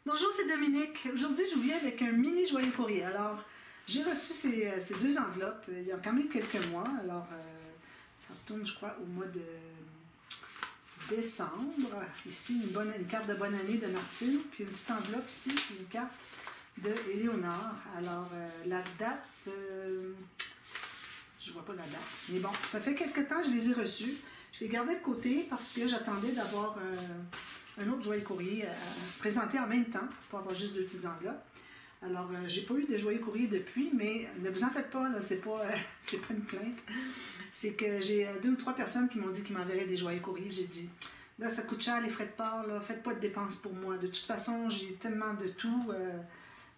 Bonjour, c'est Dominique. Aujourd'hui, je vous viens avec un mini joyeux courrier. Alors, j'ai reçu ces deux enveloppes il y a quand même quelques mois. Alors, ça retourne, je crois, au mois de décembre. Ici, une carte de bonne année de Martine, puis une petite enveloppe ici, puis une carte de Éléonore. Alors, la date, je vois pas la date. Mais bon, ça fait quelques temps que je les ai reçus. Je les gardais de côté parce que j'attendais d'avoir un autre joyeux courrier à présenter en même temps, pour avoir juste deux petites enveloppes. Alors, j'ai pas eu de joyeux courrier depuis, mais ne vous en faites pas, là, c'est pas, c'est pas une plainte. C'est que j'ai deux ou trois personnes qui m'ont dit qu'ils m'enverraient des joyeux courriers. J'ai dit, là, ça coûte cher les frais de port, là, faites pas de dépenses pour moi. De toute façon, j'ai tellement de tout,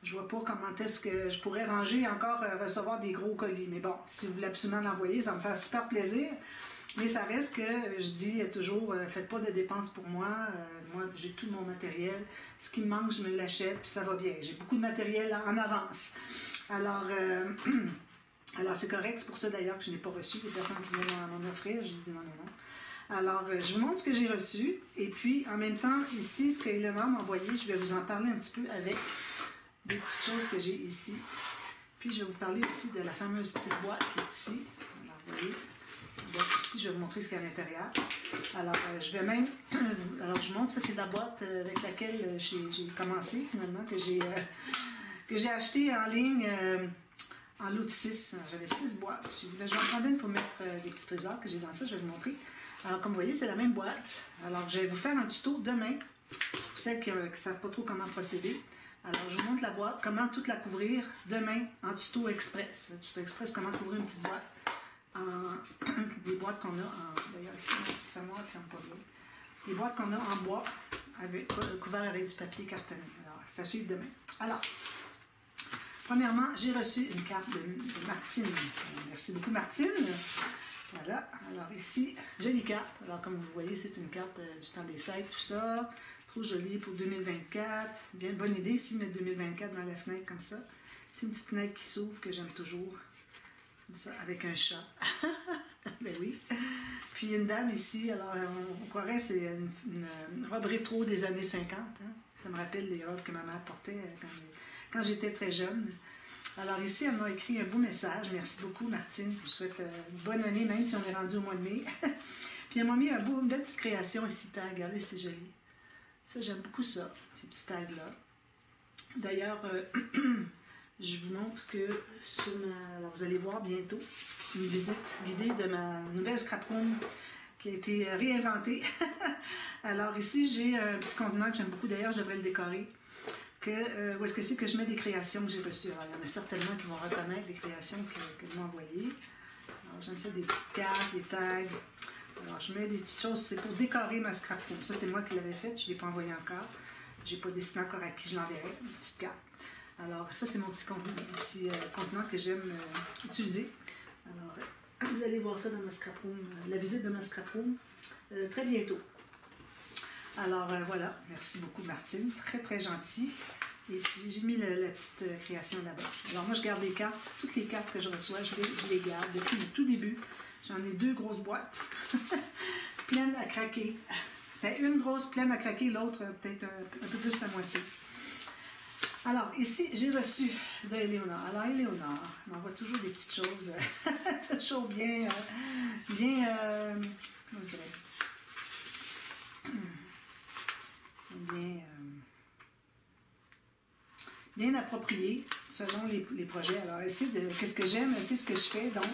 je vois pas comment est-ce que je pourrais ranger et encore recevoir des gros colis. Mais bon, si vous voulez absolument l'envoyer, ça me fait super plaisir. Mais ça reste que je dis toujours, faites pas de dépenses pour moi. Moi, j'ai tout mon matériel. Ce qui me manque, je me l'achète, puis ça va bien. J'ai beaucoup de matériel en avance. Alors, alors c'est correct. C'est pour ça d'ailleurs que je n'ai pas reçu des personnes qui venaient m'en offrir. J'ai dit non, non, non. Alors, je vous montre ce que j'ai reçu. Et puis, en même temps, ici, ce que Eleanor m'a envoyé, je vais vous en parler un petit peu avec des petites choses que j'ai ici. Puis, je vais vous parler aussi de la fameuse petite boîte qui est ici. Alors, vous voyez. Donc, ici, je vais vous montrer ce qu'il y a à l'intérieur. Alors, je vais même... Alors, je vous montre, ça, c'est la boîte avec laquelle j'ai commencé, finalement, que j'ai acheté en ligne en lot de 6. J'avais 6 boîtes. J'ai dit, ben, je vais en prendre une pour mettre des petits trésors que j'ai dans ça. Je vais vous montrer. Alors, comme vous voyez, c'est la même boîte. Alors, je vais vous faire un tuto demain pour celles qui ne savent pas trop comment procéder. Alors, je vous montre la boîte, comment toute la couvrir demain en tuto express. Tuto express, comment couvrir une petite boîte. Des boîtes qu'on a en... D'ailleurs, ici, mon petit fermoir ne ferme pas bien. Des boîtes qu'on a en bois, couvertes avec du papier cartonné. Alors, c'est à suivre demain. Alors, premièrement, j'ai reçu une carte de Martine. Merci beaucoup, Martine. Voilà. Alors, ici, jolie carte. Alors, comme vous voyez, c'est une carte du temps des fêtes, tout ça. Trop jolie pour 2024. Bien, bonne idée ici, mettre 2024 dans la fenêtre comme ça. C'est une petite fenêtre qui s'ouvre que j'aime toujours. Comme ça, avec un chat. Ben oui. Puis une dame ici, alors on croirait que c'est une robe rétro des années 50. Hein? Ça me rappelle les robes que ma mère portait quand j'étais très jeune. Alors ici, elle m'a écrit un beau message. Merci beaucoup, Martine. Je vous souhaite une bonne année, même si on est rendu au mois de mai. Puis elle m'a mis une belle petite création ici, tag. Regardez, c'est joli. Ça, j'aime beaucoup ça, ces petits tags-là. D'ailleurs, je vous montre que alors vous allez voir bientôt une visite guidée de ma nouvelle scraproom qui a été réinventée. Alors ici, j'ai un petit contenant que j'aime beaucoup. D'ailleurs, je devrais le décorer. Où est-ce que c'est que je mets des créations que j'ai reçues? Alors, il y en a certainement qui vont reconnaître des créations que je m'ai envoyées. Alors, j'aime ça, des petites cartes, des tags. Alors, je mets des petites choses. C'est pour décorer ma scraproom. Ça, c'est moi qui l'avais fait. Je ne l'ai pas envoyé encore. Je n'ai pas dessiné encore à qui je l'enverrai. Une petite carte. Alors, ça, c'est mon petit contenant que j'aime utiliser. Alors, vous allez voir ça dans ma scraproom, la visite de ma scraproom, très bientôt. Alors, voilà. Merci beaucoup, Martine. Très, très gentil. Et puis, j'ai mis la petite création là-bas. Alors, moi, je garde les cartes. Toutes les cartes que je reçois, je les garde depuis le tout début. J'en ai 2 grosses boîtes, pleines à craquer. Enfin, une grosse pleine à craquer, l'autre peut-être un peu plus la moitié. Alors, ici, j'ai reçu de Éléonore. Alors, Éléonore m'envoie toujours des petites choses, toujours bien, comment je dirais, bien appropriées selon les projets. Alors, qu'est-ce que j'aime, c'est ce que je fais, donc,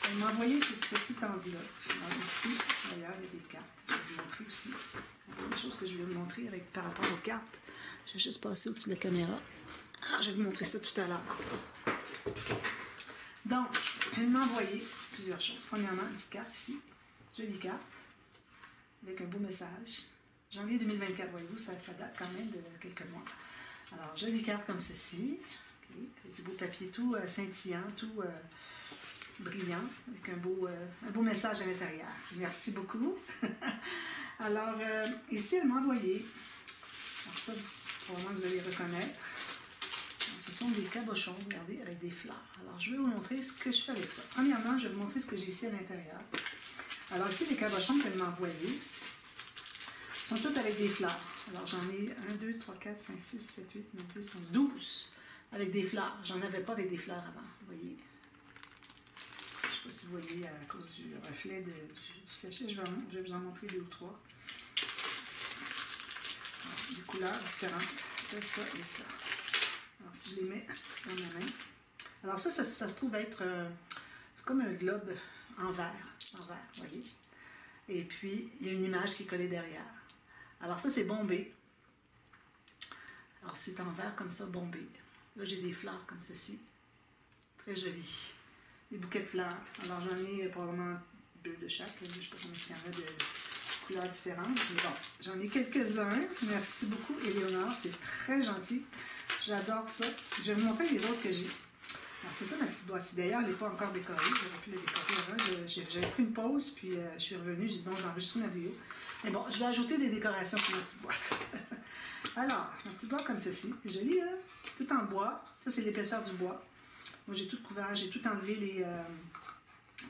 elle m'a envoyé cette petite enveloppe. Alors, ici, d'ailleurs, il y a des cartes. Je vais vous montrer aussi. Il y a des choses que je vais vous montrer par rapport aux cartes. Je vais juste passer au-dessus de la caméra. Alors, je vais vous montrer ça tout à l'heure. Donc, elle m'a envoyé plusieurs choses. Premièrement, une petite carte ici. Jolie carte. Avec un beau message. Janvier 2024, voyez-vous, ça date quand même de quelques mois. Alors, jolie carte comme ceci. Okay. Avec du beau papier tout scintillant, tout brillant, avec un beau message à l'intérieur. Merci beaucoup. Alors, ici, elle m'a envoyé. Alors ça, probablement vous allez reconnaître. Alors, ce sont des cabochons, regardez, avec des fleurs. Alors, je vais vous montrer ce que je fais avec ça. Premièrement, je vais vous montrer ce que j'ai ici à l'intérieur. Alors, ici, les cabochons qu'elle m'a envoyés. Ils sont tous avec des fleurs. Alors, j'en ai 1, 2, 3, 4, 5, 6, 7, 8, 9, 10, sont 12 avec des fleurs. J'en avais pas avec des fleurs avant, vous voyez. Je ne sais pas si vous voyez à cause du reflet du sachet. Je vais vous en montrer 2 ou 3. Des couleurs différentes. Ça et ça. Alors, si je les mets dans ma main. Alors, ça se trouve être... c'est comme un globe en verre, vous voyez. Et puis, il y a une image qui est collée derrière. Alors ça, c'est bombé. Alors c'est en verre comme ça, bombé. Là, j'ai des fleurs comme ceci. Très jolies. Des bouquets de fleurs. Alors j'en ai probablement 2 de chaque. Je ne sais pas combien il y en a de couleurs différentes. Mais bon, j'en ai quelques-uns. Merci beaucoup, Éléonore. C'est très gentil. J'adore ça. Je vais vous montrer les autres que j'ai. Alors c'est ça ma petite boîte. D'ailleurs, elle n'est pas encore décorée. J'aurais pu la décorer avant. J'avais pris une pause, puis je suis revenue. J'ai dit bon, je vais enregistrer ma vidéo. Mais bon, je vais ajouter des décorations sur ma petite boîte. Alors, ma petite boîte comme ceci. C'est joli, hein? Tout en bois. Ça, c'est l'épaisseur du bois. Moi, j'ai tout couvert. J'ai tout enlevé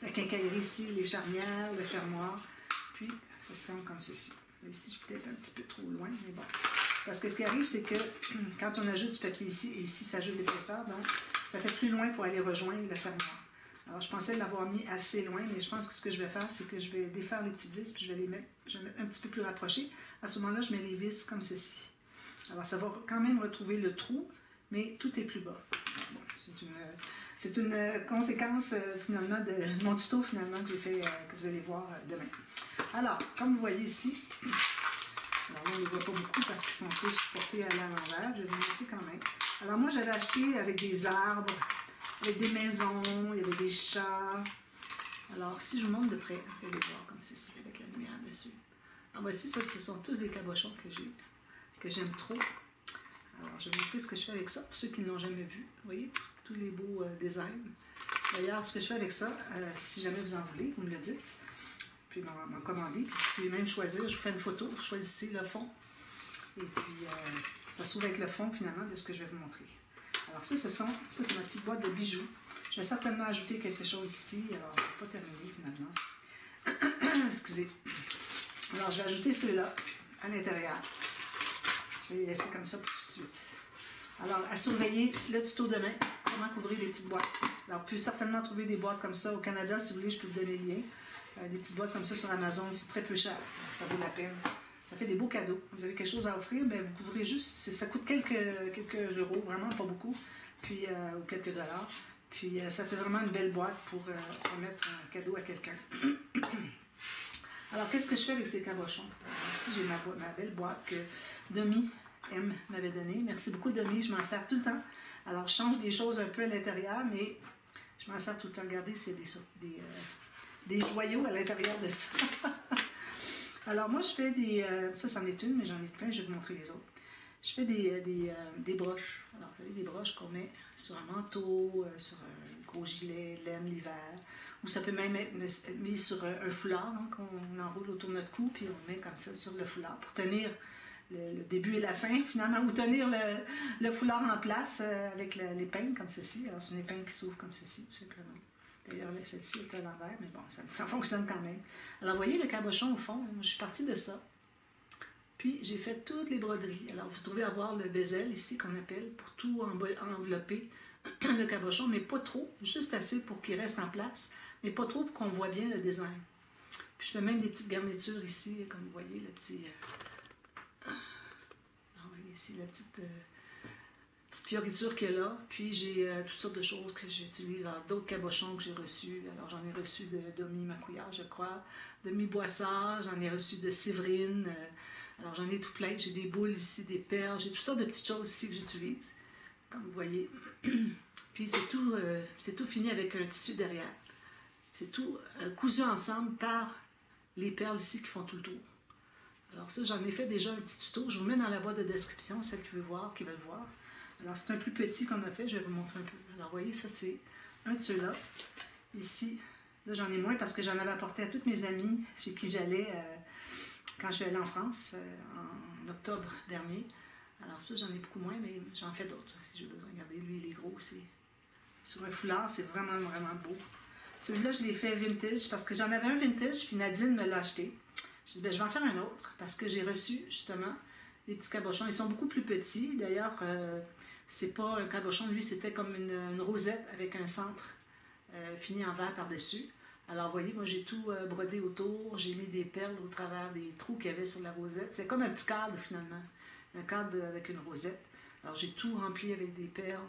la quincaillerie ici, les charnières, le fermoir. Puis, ça se ferme comme ceci. Ici, je suis peut-être un petit peu trop loin, mais bon. Parce que ce qui arrive, c'est que quand on ajoute du papier ici, et ici, ça ajoute l'épaisseur, donc ça fait plus loin pour aller rejoindre le fermoir. Alors, je pensais l'avoir mis assez loin, mais je pense que ce que je vais faire, c'est que je vais défaire les petites vis, puis je vais les mettre un petit peu plus rapprochées. À ce moment-là, je mets les vis comme ceci. Alors, ça va quand même retrouver le trou, mais tout est plus bas. Bon, c'est une conséquence, finalement, de mon tuto, finalement, que j'ai fait, que vous allez voir demain. Alors, comme vous voyez ici, alors là, on ne les voit pas beaucoup parce qu'ils sont tous portés à l'envers. Je vais vous montrer quand même. Alors, moi, j'avais acheté avec des arbres, avec des maisons, il y avait des chats. Alors, si je vous montre de près, vous allez voir comme ceci, avec la lumière dessus. Alors, voici, ça, ce sont tous des cabochons que j'aime trop. Alors, je vais vous montrer ce que je fais avec ça, pour ceux qui ne l'ont jamais vu. Vous voyez, tous les beaux designs. D'ailleurs, ce que je fais avec ça, si jamais vous en voulez, vous me le dites. Puis m'en commander. Puis vous pouvez même choisir, je vous fais une photo, vous choisissez le fond. Et puis, ça se trouve avec le fond, finalement, de ce que je vais vous montrer. Alors ça, c'est ma petite boîte de bijoux. Je vais certainement ajouter quelque chose ici. Alors, je ne vais pas terminer finalement. Excusez. Alors, je vais ajouter ceux-là à l'intérieur. Je vais les laisser comme ça pour tout de suite. Alors, à surveiller le tuto demain, comment couvrir les petites boîtes. Alors, vous pouvez certainement trouver des boîtes comme ça au Canada. Si vous voulez, je peux vous donner le lien. Des petites boîtes comme ça sur Amazon, c'est très peu cher. Ça vaut la peine. Ça fait des beaux cadeaux. Vous avez quelque chose à offrir, bien, vous couvrez juste, ça coûte quelques euros, vraiment pas beaucoup, puis, ou quelques dollars. Puis ça fait vraiment une belle boîte pour remettre un cadeau à quelqu'un. Alors, qu'est-ce que je fais avec ces cabochons? Ici, j'ai ma belle boîte que Demi M m'avait donnée. Merci beaucoup, Demi, je m'en sers tout le temps. Alors, je change des choses un peu à l'intérieur, mais je m'en sers tout le temps. Regardez, c'est des joyaux à l'intérieur de ça. Alors, moi, je fais des... ça, c'en est une, mais j'en ai plein, je vais vous montrer les autres. Je fais des broches. Alors, vous savez, des broches qu'on met sur un manteau, sur un gros gilet, laine l'hiver. Ou ça peut même être mis sur un foulard, hein, qu'on enroule autour de notre cou, puis on met comme ça sur le foulard pour tenir le début et la fin, finalement, ou tenir le foulard en place avec l'épingle comme ceci. Alors, c'est une épingle qui s'ouvre comme ceci, tout simplement. D'ailleurs, celle-ci est à l'envers, mais bon, ça fonctionne quand même. Alors, vous voyez le cabochon au fond, je suis partie de ça. Puis, j'ai fait toutes les broderies. Alors, vous trouvez avoir le bezel ici, qu'on appelle, pour tout envelopper le cabochon, mais pas trop, juste assez pour qu'il reste en place, mais pas trop pour qu'on voit bien le design. Puis, je fais même des petites garnitures ici, comme vous voyez, le petit... vous voyez ici, la petite fioriture qu'il y a là. Puis j'ai toutes sortes de choses que j'utilise. Alors, d'autres cabochons que j'ai reçus. Alors, j'en ai reçu de Domi Macouillard, je crois. Domi Boissard, j'en ai reçu de Séverine. Alors, j'en ai tout plein. J'ai des boules ici, des perles. J'ai toutes sortes de petites choses ici que j'utilise. Comme vous voyez. Puis c'est tout fini avec un tissu derrière. C'est tout cousu ensemble par les perles ici qui font tout le tour. Alors ça, j'en ai fait déjà un petit tuto. Je vous mets dans la boîte de description, celles qui veulent voir. Alors, c'est un plus petit qu'on a fait. Je vais vous montrer un peu. Alors, vous voyez, ça, c'est un de ceux-là. Ici, là, j'en ai moins parce que j'en avais apporté à toutes mes amies chez qui j'allais quand je suis allée en France en octobre dernier. Alors, ça, j'en ai beaucoup moins, mais j'en fais d'autres si j'ai besoin. Regardez, lui, il est gros aussi. Sur un foulard, c'est vraiment, vraiment beau. Celui-là, je l'ai fait vintage parce que j'en avais un vintage, puis Nadine me l'a acheté. Je dis, ben, je vais en faire un autre parce que j'ai reçu justement des petits cabochons. Ils sont beaucoup plus petits. D'ailleurs, c'est pas un cabochon, lui, c'était comme une rosette avec un centre fini en verre par-dessus. Alors, vous voyez, moi, j'ai tout brodé autour. J'ai mis des perles au travers des trous qu'il y avait sur la rosette. C'est comme un petit cadre, finalement. Un cadre avec une rosette. Alors, j'ai tout rempli avec des perles.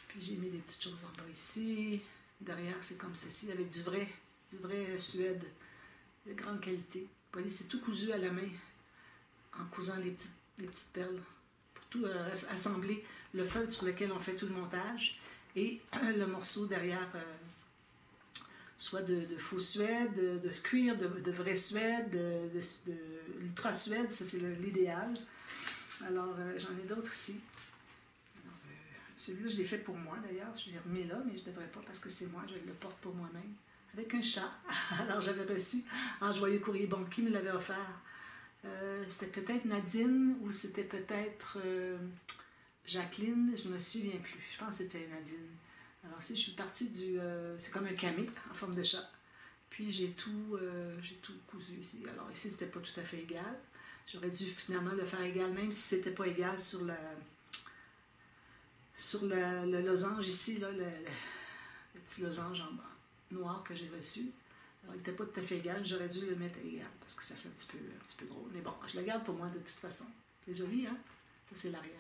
Puis, j'ai mis des petites choses en bas ici. Derrière, c'est comme ceci, avec du vrai suède de grande qualité. Vous voyez, c'est tout cousu à la main, en cousant les petites perles, pour tout assembler le feutre sur lequel on fait tout le montage, et le morceau derrière, soit de faux suède, de cuir, de vrai suède, de l'ultra suède, ça c'est l'idéal. Alors, j'en ai d'autres ici. Celui-là, je l'ai fait pour moi d'ailleurs, je l'ai remis là, mais je ne devrais pas parce que c'est moi, je le porte pour moi-même. Avec un chat. Alors, j'avais reçu en joyeux courrier. Bon, qui me l'avait offert? C'était peut-être Nadine ou c'était peut-être Jacqueline, je ne me souviens plus. Je pense que c'était Nadine. Alors, ici, je suis partie du... c'est comme un camé en forme de chat. Puis, j'ai tout cousu ici. Alors, ici, c'était pas tout à fait égal. J'aurais dû finalement le faire égal, même si c'était pas égal sur le losange ici, là, le petit losange en bas, noir que j'ai reçu. Alors, il n'était pas tout à fait égal, j'aurais dû le mettre égal, parce que ça fait un petit peu gros. Mais bon, je le garde pour moi de toute façon. C'est joli, hein? Ça, c'est l'arrière.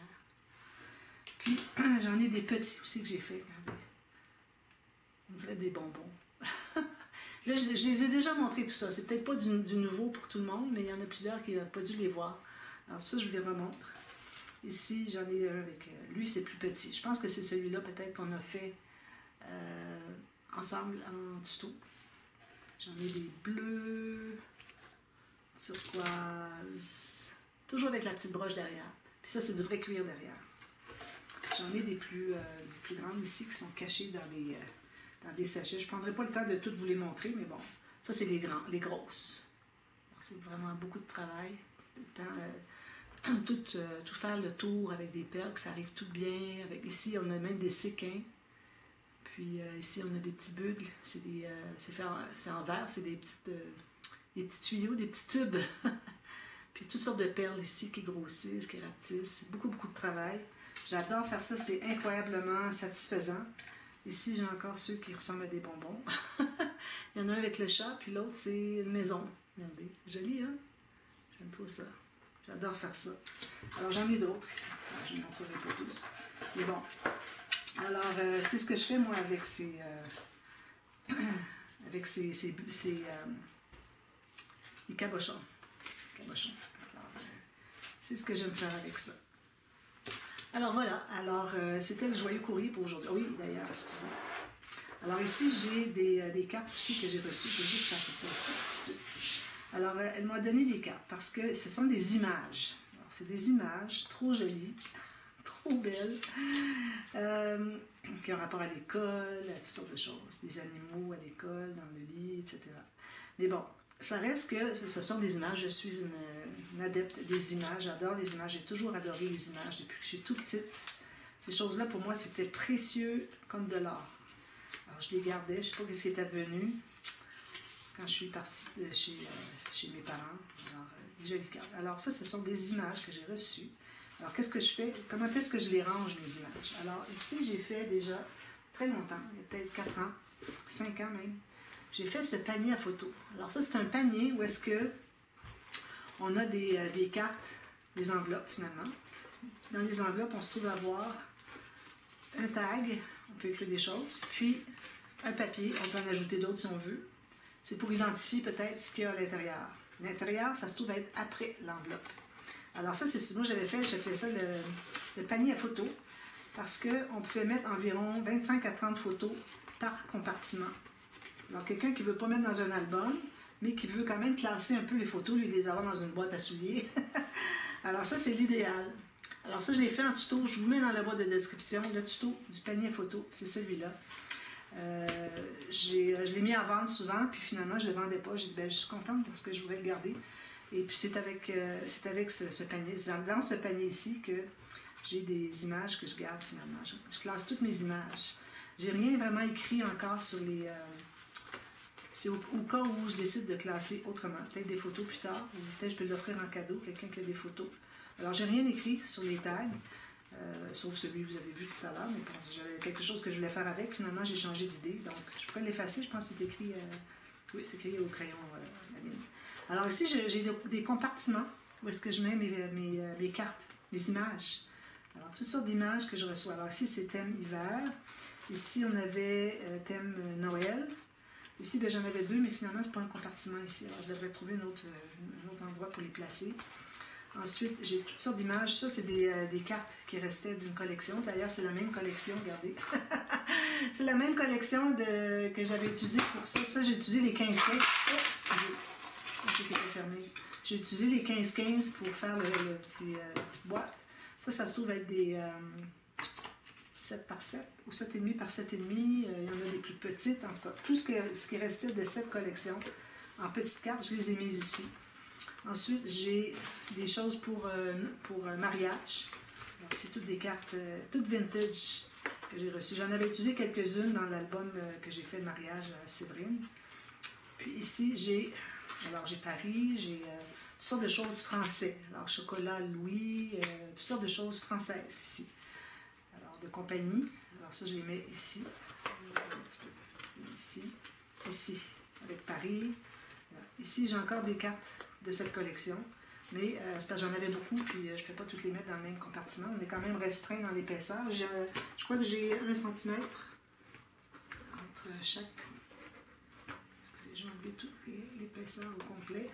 Puis, j'en ai des petits aussi que j'ai fait, regardez. On dirait des bonbons. Là, je les ai déjà montrés tout ça. C'est peut-être pas du nouveau pour tout le monde, mais il y en a plusieurs qui n'ont pas dû les voir. Alors, c'est pour ça que je vous les remontre. Ici, j'en ai un avec... lui, c'est plus petit. Je pense que c'est celui-là, peut-être, qu'on a fait ensemble en tuto. J'en ai des bleus, turquoise, toujours avec la petite broche derrière. Puis ça, c'est du vrai cuir derrière. J'en ai des plus grandes ici qui sont cachées dans des sachets. Je ne prendrai pas le temps de toutes vous les montrer, mais bon, ça, c'est les grosses. C'est vraiment beaucoup de travail. Tout faire le tour avec des perles, que ça arrive tout bien. Ici, on a même des séquins. Puis ici, on a des petits bugles. C'est en verre, c'est des petits tuyaux, des petits tubes. Puis toutes sortes de perles ici qui grossissent, qui rapetissent. Beaucoup, beaucoup de travail. J'adore faire ça, c'est incroyablement satisfaisant. Ici, j'ai encore ceux qui ressemblent à des bonbons. Il y en a un avec le chat, puis l'autre, c'est une maison. Regardez, joli, hein? J'aime trop ça. J'adore faire ça. Alors, j'en ai d'autres ici. Alors, je ne montrerai pas tous. Mais bon. Alors, c'est ce que je fais, moi, avec ces cabochons. C'est ce que j'aime faire avec ça. Alors, voilà. Alors, c'était le joyeux courrier pour aujourd'hui. Oui, d'ailleurs, excusez. Alors, ici, j'ai des cartes aussi que j'ai reçues. Je vais juste passer ça ici. Alors, elle m'a donné des cartes parce que ce sont des images. C'est des images trop jolies, trop belles, qui ont rapport à l'école, à toutes sortes de choses. Des animaux à l'école, dans le lit, etc. Mais bon, ça reste que ce sont des images. Je suis une adepte des images. J'adore les images. J'ai toujours adoré les images depuis que je suis toute petite. Ces choses-là, pour moi, c'était précieux comme de l'or. Alors, je les gardais. Je ne sais pas ce qui était devenu quand je suis partie de chez mes parents. Alors, des jolies cartes. Alors, ça, ce sont des images que j'ai reçues. Alors, qu'est-ce que je fais? Comment est-ce que je les range, mes images? Alors, ici, j'ai fait déjà très longtemps, il y a peut-être 4 ans, 5 ans même. J'ai fait ce panier à photos. Alors, ça, c'est un panier où est-ce que on a des cartes, des enveloppes, finalement. Dans les enveloppes, on se trouve à avoir un tag, on peut écrire des choses, puis un papier, on peut en ajouter d'autres si on veut. C'est pour identifier peut-être ce qu'il y a à l'intérieur. L'intérieur, ça se trouve être après l'enveloppe. Alors ça, c'est ce que moi j'avais fait ça le panier à photos, parce qu'on pouvait mettre environ 25 à 30 photos par compartiment. Alors quelqu'un qui ne veut pas mettre dans un album, mais qui veut quand même classer un peu les photos, lui les avoir dans une boîte à souliers. Alors ça, c'est l'idéal. Alors ça, je l'ai fait en tuto, je vous mets dans la boîte de description, le tuto du panier à photos, c'est celui-là. Je l'ai mis à vendre souvent, puis finalement, je ne le vendais pas. J'ai dit, ben, je suis contente parce que je voulais le garder. Et puis, c'est avec ce panier, dans ce panier ici, que j'ai des images que je garde finalement. Je classe toutes mes images. J'ai rien vraiment écrit encore sur C'est au cas où je décide de classer autrement, peut-être des photos plus tard, ou peut-être je peux l'offrir en cadeau, quelqu'un qui a des photos. Alors, j'ai rien écrit sur les tags, sauf celui que vous avez vu tout à l'heure, mais bon, j'avais quelque chose que je voulais faire avec. Finalement, j'ai changé d'idée, donc je pourrais l'effacer. Je pense que c'est écrit, oui, c'est écrit au crayon la mine. Alors ici, j'ai des compartiments où est-ce que je mets mes cartes, mes images. Alors, toutes sortes d'images que je reçois. Alors ici, c'est thème hiver. Ici, on avait thème Noël. Ici, ben, j'en avais deux, mais finalement, c'est pas un compartiment ici. Alors, je devrais trouver un autre endroit pour les placer. Ensuite, j'ai toutes sortes d'images. Ça, c'est des cartes qui restaient d'une collection. D'ailleurs, c'est la même collection, regardez. C'est la même collection que j'avais utilisée pour ça. Ça, j'ai utilisé les 15-15. Oh, excusez. C'était fermé. J'ai utilisé les 15-15 pour faire la petite boîte. Ça se trouve être des 7 par 7 ou 7,5 par 7,5. Il y en a des plus petites, en tout cas. Tout ce qui restait de cette collection en petites cartes, je les ai mises ici. Ensuite, j'ai des choses pour mariage. C'est toutes des cartes, toutes vintage que j'ai reçues. J'en avais utilisé quelques-unes dans l'album que j'ai fait de mariage à Séverine. Puis ici, j'ai Paris, j'ai toutes sortes de choses françaises. Alors, chocolat Louis, toutes sortes de choses françaises ici. Alors, de compagnie. Alors, ça, je les mets ici. Ici, avec Paris. Ici, j'ai encore des cartes de cette collection. Mais c'est parce que j'en avais beaucoup, puis je ne peux pas toutes les mettre dans le même compartiment. On est quand même restreint dans l'épaisseur. Je crois que j'ai 1 cm entre chaque. Excusez, j'ai enlevé toute l'épaisseur au complet.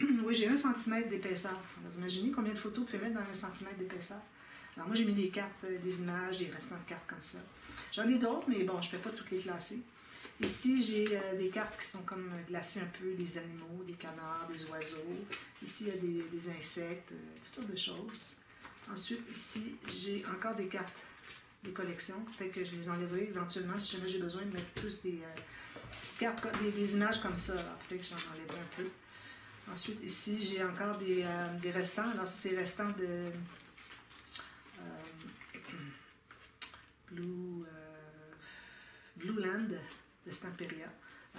Oui, j'ai 1 cm d'épaisseur. Alors, imaginez combien de photos vous pouvez mettre dans 1 cm d'épaisseur. Alors, moi, j'ai mis des cartes, des images, des restants de cartes comme ça. J'en ai d'autres, mais bon, je ne peux pas toutes les classer. Ici, j'ai des cartes qui sont comme glacées un peu, des animaux, des canards, des oiseaux. Ici, il y a des insectes, toutes sortes de choses. Ensuite, ici, j'ai encore des cartes, des collections. Peut-être que je les enlèverai éventuellement si jamais j'ai besoin de mettre plus des petites cartes, des images comme ça. Alors, peut-être que j'en enlèverai un peu. Ensuite, ici, j'ai encore des restants. Alors, ça, c'est les restants de Blue Land de Stamperia.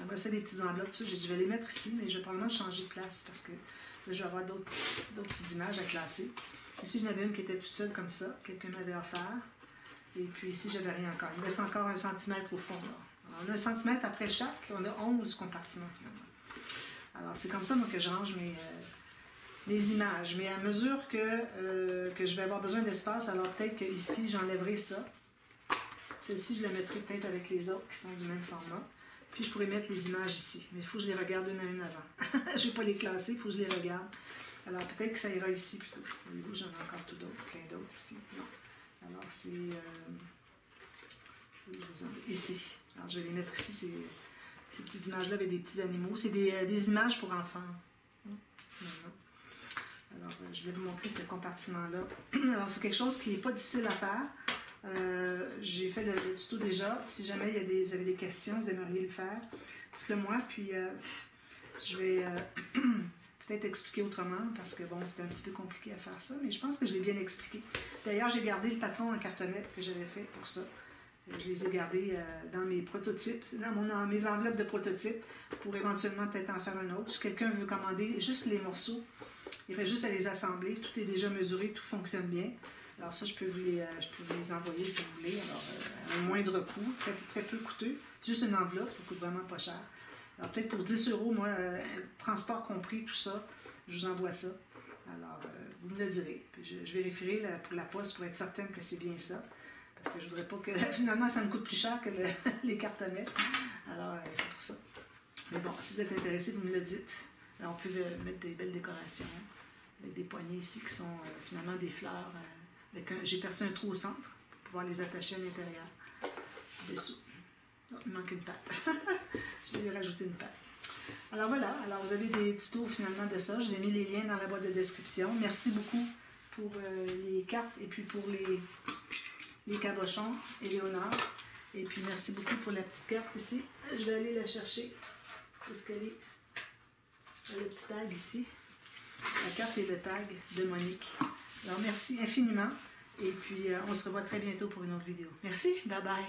Après, c'est des petites enveloppes. Ça, je vais les mettre ici, mais je vais probablement changer de place parce que là, je vais avoir d'autres petites images à classer. Ici, j'en avais une qui était toute seule comme ça. Quelqu'un m'avait offert. Et puis ici, j'avais rien encore. Il me reste encore 1 cm au fond. Là. Alors, on a 1 cm après chaque. On a 11 compartiments finalement. Alors, c'est comme ça moi, que je range mes images. Mais à mesure que je vais avoir besoin d'espace, alors peut-être qu'ici, j'enlèverai ça. Celle-ci, je la mettrai peut-être avec les autres qui sont du même format. Puis, je pourrais mettre les images ici. Mais il faut que je les regarde une à une avant. Je ne vais pas les classer, il faut que je les regarde. Alors, peut-être que ça ira ici plutôt. Voyez-vous, j'en ai encore tout d'autres, plein d'autres ici. Non. Alors, c'est ici. Alors, je vais les mettre ici, ces petites images-là avec des petits animaux. C'est des images pour enfants. Alors, je vais vous montrer ce compartiment-là. Alors, c'est quelque chose qui n'est pas difficile à faire. J'ai fait le tuto déjà. Si jamais vous avez des questions, vous aimeriez le faire, dites-le moi. Puis, je vais peut-être expliquer autrement parce que, bon, c'était un petit peu compliqué à faire ça, mais je pense que je l'ai bien expliqué. D'ailleurs, j'ai gardé le patron en cartonnette que j'avais fait pour ça. Je les ai gardés dans mes prototypes, dans mes enveloppes de prototypes pour éventuellement peut-être en faire un autre. Si quelqu'un veut commander juste les morceaux, il reste juste à les assembler. Tout est déjà mesuré, tout fonctionne bien. Alors ça, je peux vous les envoyer si vous voulez. Alors, à un moindre coût, très, très peu coûteux. Juste une enveloppe, ça coûte vraiment pas cher. Alors peut-être pour 10 €, moi, transport compris, tout ça, je vous envoie ça. Alors, vous me le direz. Puis je vérifierai pour la poste pour être certaine que c'est bien ça. Parce que je ne voudrais pas que finalement ça me coûte plus cher que les cartonnets. Alors, c'est pour ça. Mais bon, si vous êtes intéressé, vous me le dites. Alors, on peut mettre des belles décorations. Avec des poignées ici qui sont finalement des fleurs. J'ai percé un trou au centre pour pouvoir les attacher à l'intérieur. Dessous. Oh, il manque une patte. Je vais lui rajouter une patte. Alors voilà, alors vous avez des tutos finalement de ça. Je vous ai mis les liens dans la boîte de description. Merci beaucoup pour les cartes et puis pour les cabochons, Éléonore. Et puis merci beaucoup pour la petite carte ici. Je vais aller la chercher. Parce qu'elle est le petit tag ici. La carte et le tag de Monique. Alors merci infiniment. Et puis on se revoit très bientôt pour une autre vidéo. Merci, bye bye.